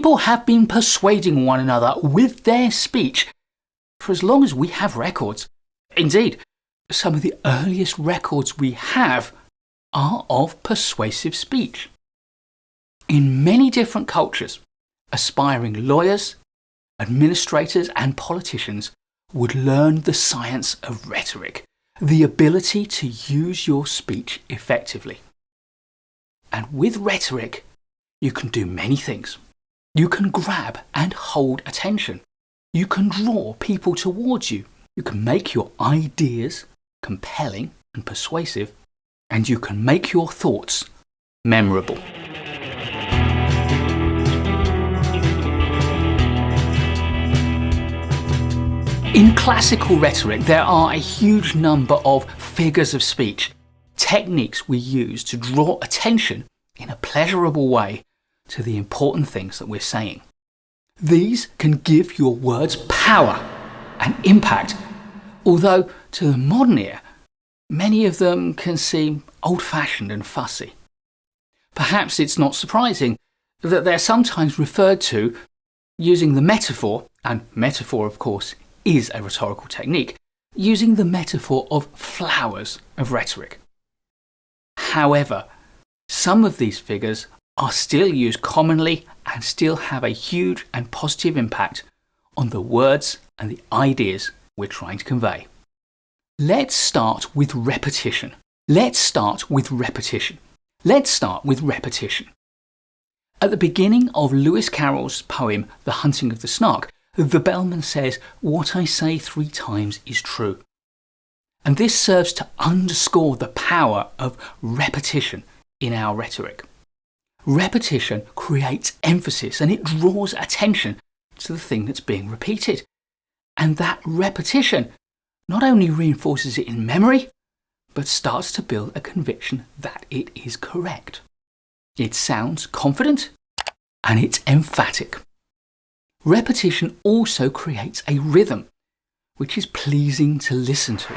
People have been persuading one another with their speech for as long as we have records. Indeed, some of the earliest records we have are of persuasive speech. In many different cultures, aspiring lawyers, administrators and politicians would learn the science of rhetoric, the ability to use your speech effectively. And with rhetoric, you can do many things. You can grab and hold attention. You can draw people towards you. You can make your ideas compelling and persuasive, and you can make your thoughts memorable. In classical rhetoric, there are a huge number of figures of speech, techniques we use to draw attention in a pleasurable way to the important things that we're saying. These can give your words power and impact, although to the modern ear, many of them can seem old-fashioned and fussy. Perhaps it's not surprising that they're sometimes referred to using the metaphor, and metaphor of course is a rhetorical technique, using the metaphor of flowers of rhetoric. However, some of these figures are still used commonly and still have a huge and positive impact on the words and the ideas we're trying to convey. Let's start with repetition. At the beginning of Lewis Carroll's poem, The Hunting of the Snark, the bellman says, "What I say 3 times is true." And this serves to underscore the power of repetition in our rhetoric. Repetition creates emphasis and it draws attention to the thing that's being repeated. And that repetition not only reinforces it in memory, but starts to build a conviction that it is correct. It sounds confident and it's emphatic. Repetition also creates a rhythm, which is pleasing to listen to.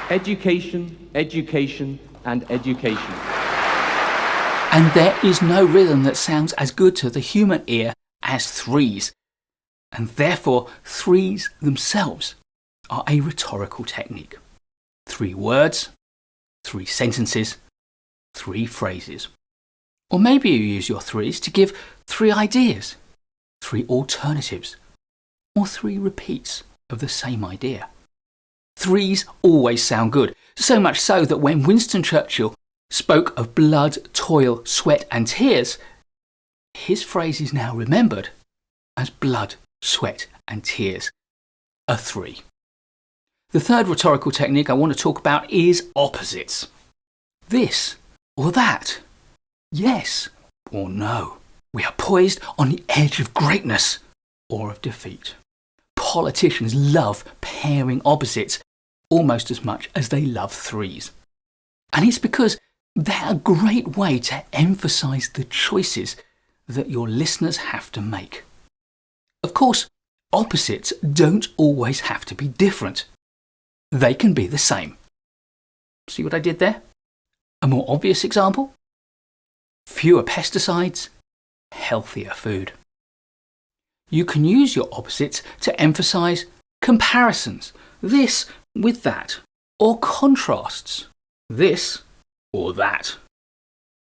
Education, education, and education. And there is no rhythm that sounds as good to the human ear as threes. And therefore, threes themselves are a rhetorical technique. 3 words, 3 sentences, 3 phrases. Or maybe you use your threes to give 3 ideas, 3 alternatives, or 3 repeats of the same idea. Threes always sound good, so much so that when Winston Churchill spoke of blood, toil, sweat and tears, his phrase is now remembered as blood, sweat and tears, a 3. The third rhetorical technique I want to talk about is opposites. This or that, yes or no. We are poised on the edge of greatness or of defeat. Politicians love pairing opposites almost as much as they love threes. And it's because they're a great way to emphasize the choices that your listeners have to make. Of course, opposites don't always have to be different. They can be the same. See what I did there? A more obvious example? Fewer pesticides, healthier food. You can use your opposites to emphasize comparisons, this with that, or contrasts, this or that,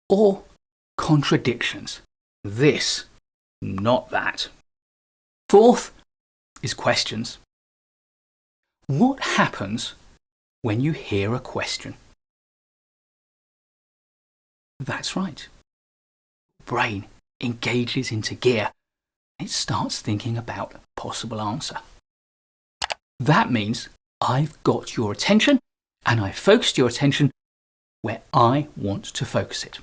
or contradictions, this, not that. Fourth is questions. What happens when you hear a question? That's right. Brain engages into gear. It starts thinking about a possible answer. That means I've got your attention and I've focused your attention where I want to focus it.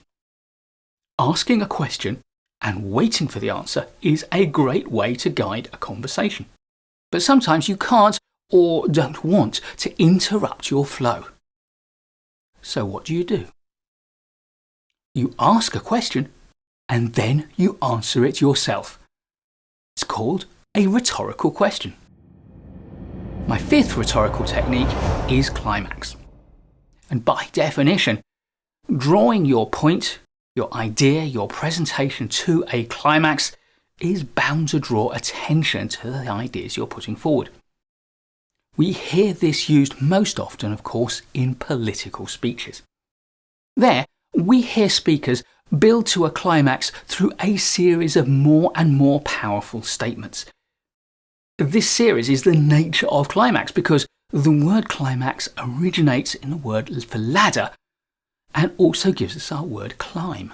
Asking a question and waiting for the answer is a great way to guide a conversation. But sometimes you can't or don't want to interrupt your flow. So what do? You ask a question and then you answer it yourself. It's called a rhetorical question. My 5th rhetorical technique is climax. And by definition, drawing your point, Your idea, your presentation to a climax is bound to draw attention to the ideas you're putting forward. We hear this used most often, of course, in political speeches. There, we hear speakers build to a climax through a series of more and more powerful statements. This series is the nature of climax because the word climax originates in the word for ladder and also gives us our word climb.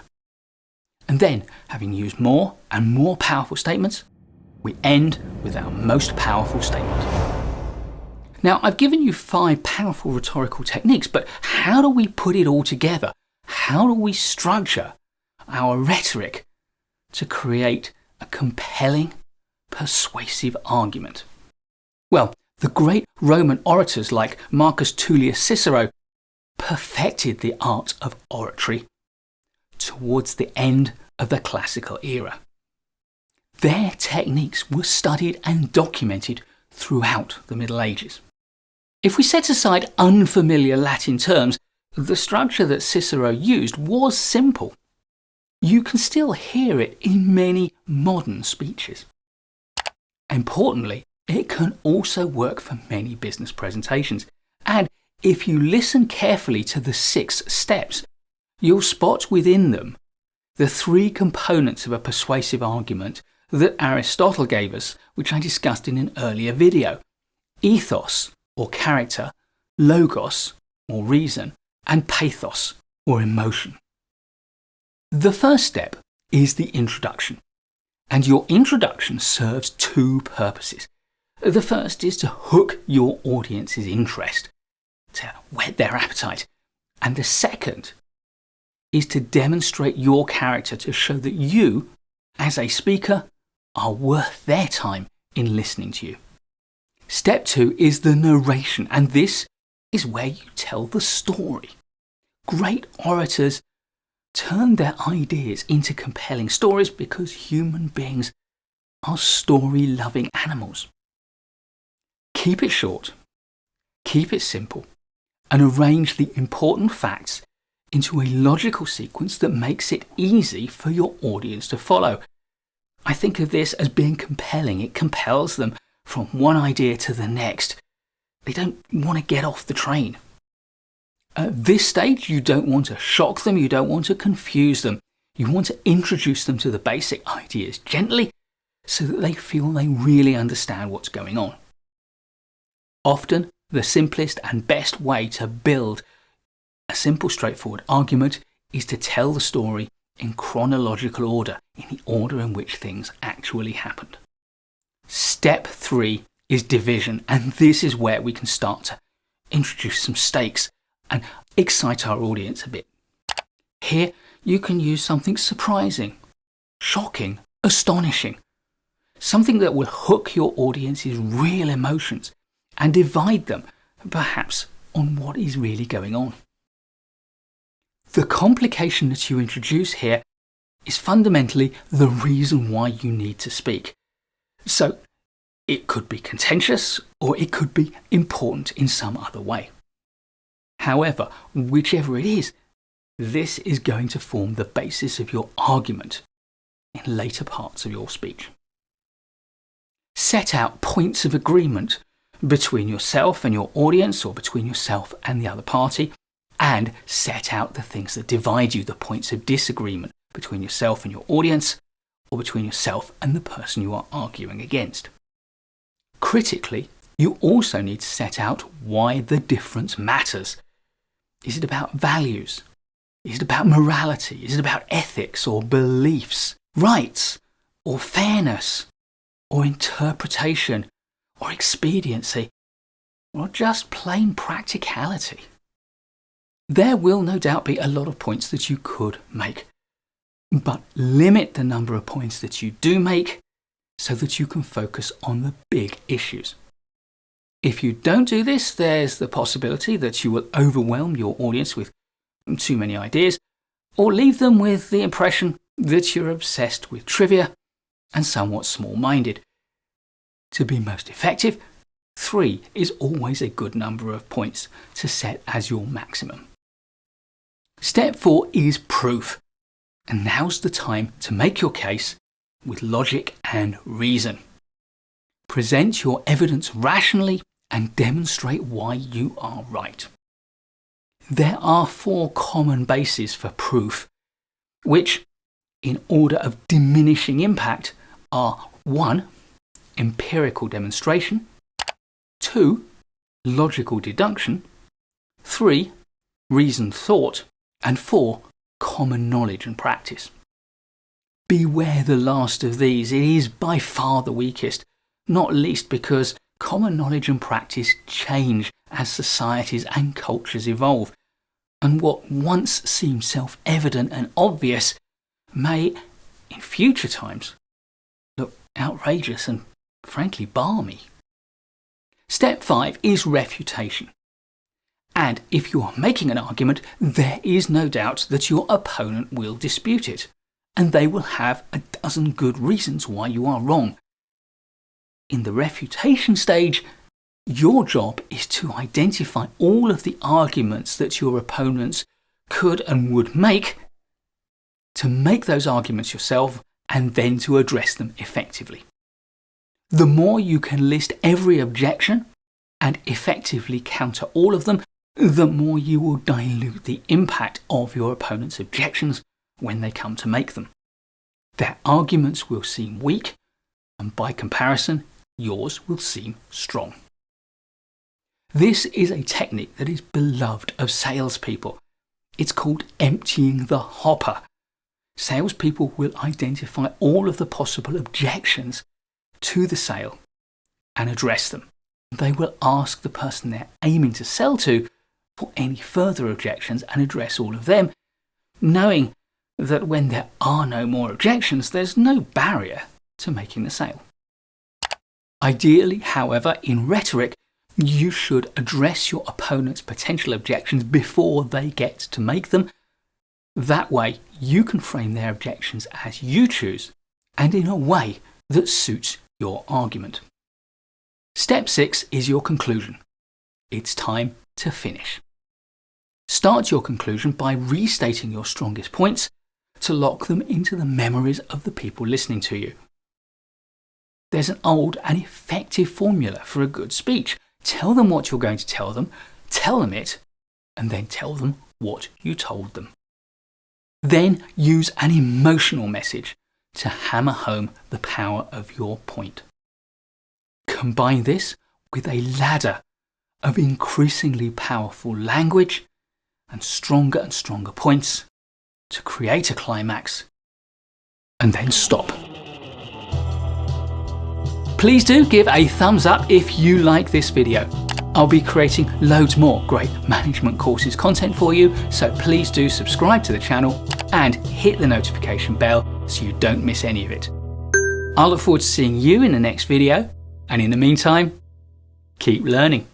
And then, having used more and more powerful statements, we end with our most powerful statement. Now, I've given you 5 powerful rhetorical techniques, but how do we put it all together? How do we structure our rhetoric to create a compelling, persuasive argument? Well, the great Roman orators like Marcus Tullius Cicero perfected the art of oratory towards the end of the classical era. Their techniques were studied and documented throughout the Middle Ages. If we set aside unfamiliar Latin terms, the structure that Cicero used was simple. You can still hear it in many modern speeches. Importantly, it can also work for many business presentations. And if you listen carefully to the 6 steps, you'll spot within them the 3 components of a persuasive argument that Aristotle gave us, which I discussed in an earlier video: ethos, or character, logos, or reason, and pathos, or emotion. The first step is the introduction, and your introduction serves 2 purposes. The first is to hook your audience's interest, to whet their appetite, and the second is to demonstrate your character to show that you, as a speaker, are worth their time in listening to you. Step 2 is the narration, and this is where you tell the story. Great orators turn their ideas into compelling stories because human beings are story-loving animals. Keep it short, keep it simple, and arrange the important facts into a logical sequence that makes it easy for your audience to follow. I think of this as being compelling. It compels them from one idea to the next. They don't want to get off the train. At this stage, you don't want to shock them, you don't want to confuse them. You want to introduce them to the basic ideas gently so that they feel they really understand what's going on. Often, the simplest and best way to build a simple, straightforward argument is to tell the story in chronological order, in the order in which things actually happened. Step 3 is division, and this is where we can start to introduce some stakes and excite our audience a bit. Here, you can use something surprising, shocking, astonishing, something that will hook your audience's real emotions and divide them, perhaps, on what is really going on. The complication that you introduce here is fundamentally the reason why you need to speak. So, it could be contentious or it could be important in some other way. However, whichever it is, this is going to form the basis of your argument in later parts of your speech. Set out points of agreement between yourself and your audience, or between yourself and the other party, and set out the things that divide you, the points of disagreement between yourself and your audience, or between yourself and the person you are arguing against. Critically, you also need to set out why the difference matters. Is it about values? Is it about morality? Is it about ethics or beliefs, rights or fairness or interpretation or expediency or just plain practicality? There will no doubt be a lot of points that you could make, but limit the number of points that you do make so that you can focus on the big issues. If you don't do this, there's the possibility that you will overwhelm your audience with too many ideas, or leave them with the impression that you're obsessed with trivia and somewhat small-minded. To be most effective, 3 is always a good number of points to set as your maximum. Step 4 is proof. And now's the time to make your case with logic and reason. Present your evidence rationally and demonstrate why you are right. There are 4 common bases for proof, which, in order of diminishing impact, are 1. Empirical demonstration, 2. Logical deduction, 3. Reasoned thought, and 4. Common knowledge and practice. Beware the last of these. It is by far the weakest, not least because common knowledge and practice change as societies and cultures evolve, and what once seemed self-evident and obvious may, in future times, look outrageous and frankly balmy. Step 5 is refutation. And if you are making an argument, there is no doubt that your opponent will dispute it, and they will have a dozen good reasons why you are wrong. In the refutation stage, your job is to identify all of the arguments that your opponents could and would make, to make those arguments yourself, and then to address them effectively. The more you can list every objection and effectively counter all of them, the more you will dilute the impact of your opponent's objections when they come to make them. Their arguments will seem weak, and by comparison, yours will seem strong. This is a technique that is beloved of salespeople. It's called emptying the hopper. Salespeople will identify all of the possible objections to the sale and address them. They will ask the person they're aiming to sell to for any further objections and address all of them, knowing that when there are no more objections, there's no barrier to making the sale. Ideally, however, in rhetoric, you should address your opponent's potential objections before they get to make them. That way, you can frame their objections as you choose and in a way that suits your argument. Step 6 is your conclusion. It's time to finish. Start your conclusion by restating your strongest points to lock them into the memories of the people listening to you. There's an old and effective formula for a good speech. Tell them what you're going to tell them it, and then tell them what you told them. Then use an emotional message to hammer home the power of your point. Combine this with a ladder of increasingly powerful language and stronger points to create a climax, and then stop. Please do give a thumbs up if you like this video. I'll be creating loads more great management courses content for you, so please do subscribe to the channel and hit the notification bell so you don't miss any of it. I look forward to seeing you in the next video, and in the meantime, keep learning.